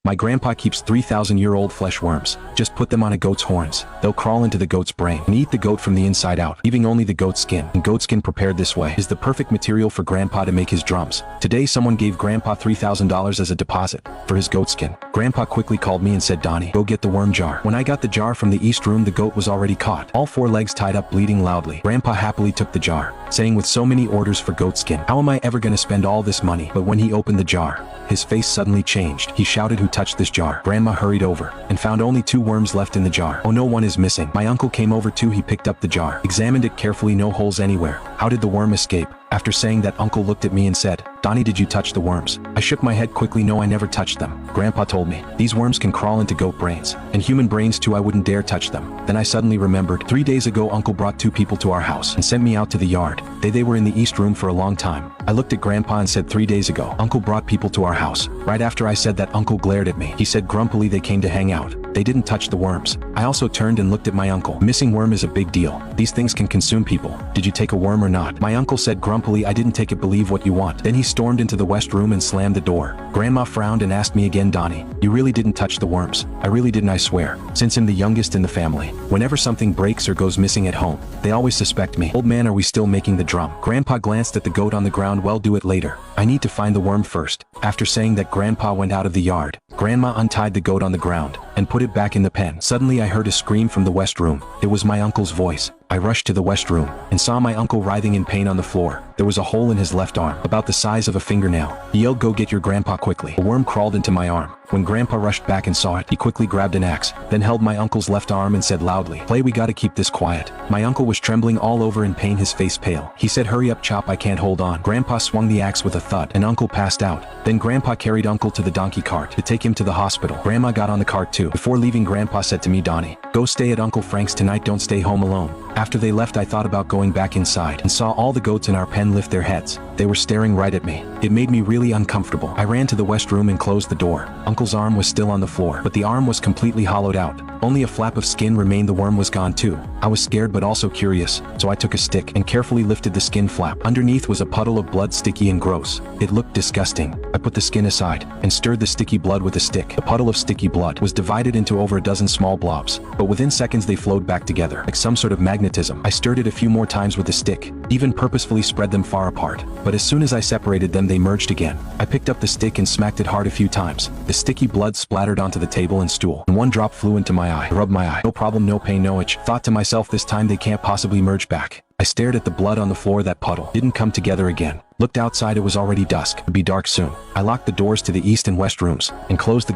My grandpa keeps 3,000-year-old flesh worms. Just put them on a goat's horns. They'll crawl into the goat's brain and eat the goat from the inside out, leaving only the goat skin. And goat skin prepared this way is the perfect material for grandpa to make his drums. Today someone gave grandpa $3,000 as a deposit for his goat skin. Grandpa quickly called me and said, "Donnie, go get the worm jar." When I got the jar from the east room, the goat was already caught, all 4 legs tied up, bleeding loudly. Grandpa happily took the jar, saying, with so many orders for goat skin, how am I ever gonna spend all this money? But when he opened the jar, his face suddenly changed. He shouted, "Who touched this jar?" Grandma hurried over and found only 2 worms left in the jar. "Oh no, one is missing." My uncle came over too. He picked up the jar, examined it carefully, no holes anywhere. How did the worm escape? After saying that, uncle looked at me and said, "Donnie, did you touch the worms?" I shook my head quickly. "No, I never touched them." Grandpa told me, "These worms can crawl into goat brains, and human brains too. I wouldn't dare touch them." Then I suddenly remembered, 3 days ago uncle brought 2 people to our house and sent me out to the yard. They were in the east room for a long time. I looked at grandpa and said, 3 days ago, uncle brought people to our house. Right after I said that, uncle glared at me. He said grumpily, "They came to hang out. They didn't touch the worms." I also turned and looked at my uncle. Missing worm is a big deal. These things can consume people. Did you take a worm or not? My uncle said grumpily, "I didn't take it, believe what you want." Then he stormed into the west room and slammed the door. Grandma frowned and asked me again, "Donnie, you really didn't touch the worms?" "I really didn't, I swear." Since I'm the youngest in the family, whenever something breaks or goes missing at home, they always suspect me. "Old man, are we still making the drum?" Grandpa glanced at the goat on the ground. "Well, do it later. I need to find the worm first." After saying that, Grandpa went out of the yard. Grandma untied the goat on the ground and put it back in the pen. Suddenly I heard a scream from the west room. It was my uncle's voice. I rushed to the west room and saw my uncle writhing in pain on the floor. There was a hole in his left arm, about the size of a fingernail. He yelled, "Go get your grandpa quickly." A worm crawled into my arm. When Grandpa rushed back and saw it, he quickly grabbed an axe, then held my uncle's left arm and said loudly, "Play, we gotta keep this quiet." My uncle was trembling all over in pain, his face pale. He said, "Hurry up, Chop, I can't hold on." Grandpa swung the axe with a thud, and uncle passed out. Then Grandpa carried uncle to the donkey cart to take him to the hospital. Grandma got on the cart too. Before leaving, Grandpa said to me, "Donnie, go stay at Uncle Frank's tonight, don't stay home alone." After they left, I thought about going back inside and saw all the goats in our pen lift their heads. They were staring right at me. It made me really uncomfortable. I ran to the west room and closed the door. Uncle's arm was still on the floor, but the arm was completely hollowed out. Only a flap of skin remained. The worm was gone too. I was scared but also curious, so I took a stick and carefully lifted the skin flap. Underneath was a puddle of blood, sticky and gross. It looked disgusting. I put the skin aside and stirred the sticky blood with a stick. The puddle of sticky blood was divided into over a dozen small blobs, but within seconds they flowed back together like some sort of magnetism. I stirred it a few more times with the stick, even purposefully spread them far apart. But as soon as I separated them, they merged again. I picked up the stick and smacked it hard a few times. The sticky blood splattered onto the table and stool, and one drop flew into my eye. I rubbed my eye. No problem, no pain, no itch. Thought to myself, this time they can't possibly merge back. I stared at the blood on the floor. That puddle didn't come together again. Looked outside, it was already dusk. It would be dark soon. I locked the doors to the east and west rooms and closed the